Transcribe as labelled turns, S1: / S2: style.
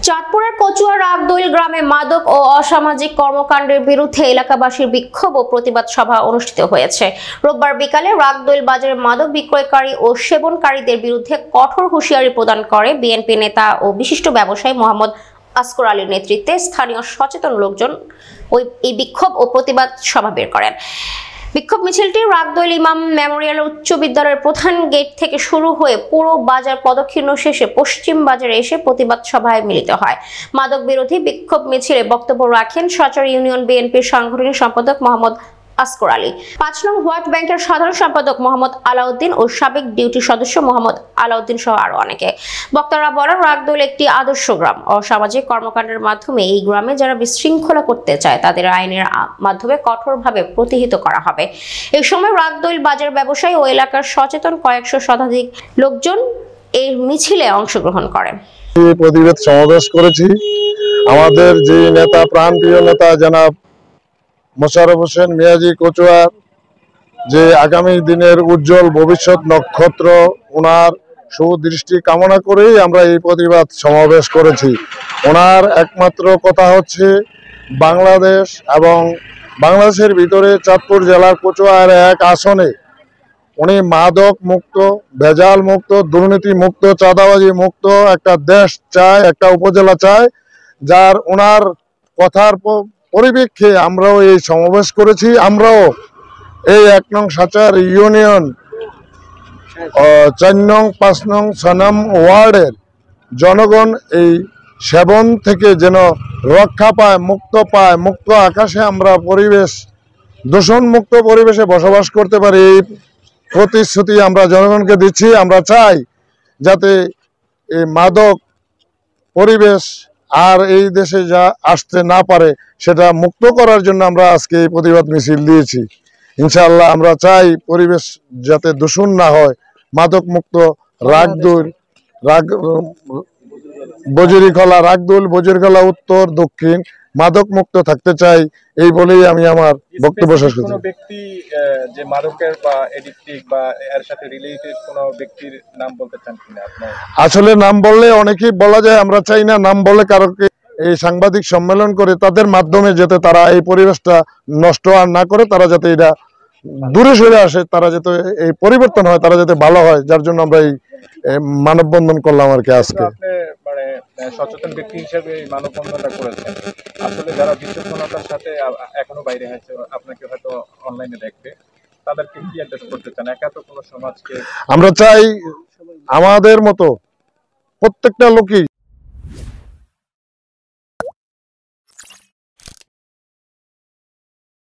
S1: চাঁদপুরের কচুয়া রাগদৈল গ্রামে মাদক ও অসামাজিক কর্মকাণ্ডের বিরুদ্ধে এলাকাবাসীর বিক্ষোভ ও প্রতিবাদ সভা অনুষ্ঠিত হয়েছে। রোববার বিকালে রাগদৈল বাজারে মাদক বিক্রয়কারী ও সেবনকারীদের বিরুদ্ধে কঠোর হুঁশিয়ারি প্রদান করে বিএনপি নেতা ও বিশিষ্ট ব্যবসায়ী মোহাম্মদ আসগর আলীর নেতৃত্বে স্থানীয় সচেতন লোকজন এই বিক্ষোভ ও প্রতিবাদ সভা বের করেন। বিক্ষোভ মিছিলটি রাগদৈল ইমাম মেমোরিয়াল উচ্চ বিদ্যালয়ের প্রধান গেট থেকে শুরু হয়ে পুরো বাজার প্রদক্ষিণ শেষে পশ্চিম বাজারে এসে প্রতিবাদ সভায় মিলিত হয়। মাদক বিরোধী বিক্ষোভ মিছিলে বক্তব্য রাখেন সাচার ইউনিয়ন বিএনপির সাংগঠনিক সম্পাদক মোহাম্মদ আসগর আলী, ৫ নং হোয়াইট ব্যাংকের সাধারণ সম্পাদক মোহাম্মদ আলাউদ্দিন ও সাবেক ডিউটি সদস্য মোহাম্মদ আলাউদ্দিন সহ আরো অনেকে। বক্তারা বলেন, রাগদৈল একটি আদর্শ গ্রাম। অসামাজিক কর্মকাণ্ডের মাধ্যমে এই গ্রামে যারা বিশৃঙ্খলা করতে চায় তাদের আইনের মাধ্যমে কঠোরভাবে প্রতিহত করা হবে। এই সময় রাগদৈল বাজার ব্যবসায়ী ও এলাকার সচেতন কয়েকশো শতাধিক লোকজন এই মিছিলে অংশগ্রহণ করেন।
S2: প্রতিবাদ সমাবেশ করেছি। আমাদের যে নেতা, প্রাণপ্রিয় নেতা জনাব মোশাররফ হোসেন মিয়াজি কচুয়ার যে আগামী দিনের উজ্জ্বল ভবিষ্যৎ নক্ষত্র, ওনার সুদৃষ্টি কামনা করেই আমরা এই প্রতিবাদ সমাবেশ করেছি। ওনার একমাত্র কথা হচ্ছে বাংলাদেশ এবং বাংলাদেশের ভিতরে চাঁদপুর জেলার কচুয়ার এক আসনে উনি মাদক মুক্ত, ভেজাল মুক্ত, দুর্নীতি মুক্ত, চাঁদাবাজি মুক্ত একটা দেশ চায়, একটা উপজেলা চায়। যার ওনার কথার পরিপ্রেক্ষে আমরাও এই সমাবেশ করেছি। আমরাও এই ১ নং সাচার ইউনিয়ন ৪ নং ৫ নং ৬ নং ওয়ার্ডের জনগণ এই সেবন থেকে যেন রক্ষা পায়, মুক্ত পায়, মুক্ত আকাশে আমরা পরিবেশ দূষণ মুক্ত পরিবেশে বসবাস করতে পারি, এই প্রতিশ্রুতি আমরা জনগণকে দিচ্ছি। আমরা চাই যাতে এই মাদক পরিবেশ আর এই দেশে যা আসতে না পারে সেটা মুক্ত করার জন্য আমরা আজকে এই প্রতিবাদ মিছিল দিয়েছি। ইনশাআল্লাহ আমরা চাই পরিবেশ যাতে দূষণ না হয়, মাদক মুক্ত রাগদৈল, বজুরিখলা, রাগদৈল বজুরিখলা উত্তর দক্ষিণ মাদক মুক্ত থাকতে চাই, এই বলেই আমি আমার বক্তব্য শেষ করছি।
S3: কোনো ব্যক্তি যে মাদকের বা এডিক্টিভ বা এর সাথে রিলেটেড কোনো ব্যক্তির নাম বলতে চান কিনা আপনি?
S2: আসলে নাম বললে অনেকেই বলা যায়, আমরা চাই না নাম বলে কারোকে এই সাংবাদিক সম্মেলন করে তাদের মাধ্যমে যাতে তারা এই পরিবেশটা নষ্ট আর না করে, তারা যাতে এটা দূরে সরে আসে, তারা যাতে এই পরিবর্তন হয়, তারা যাতে ভালো হয়, যার জন্য আমরা এই মানববন্ধন করলাম আর কি আজকে।
S3: মানে সচেতন ব্যক্তি হিসেবে এই মানববন্ধনটা করেছেন। আসলে যারা বিচক্ষণতার সাথে এখনো বাইরে আছে, আপনাকে হয়তো অনলাইনে দেখবে, তাদেরকে কি অ্যাড্রেস করতে চান? একা তো কোনো সমাজকে
S2: আমরা চাই আমাদের মতো প্রত্যেকটা লোকই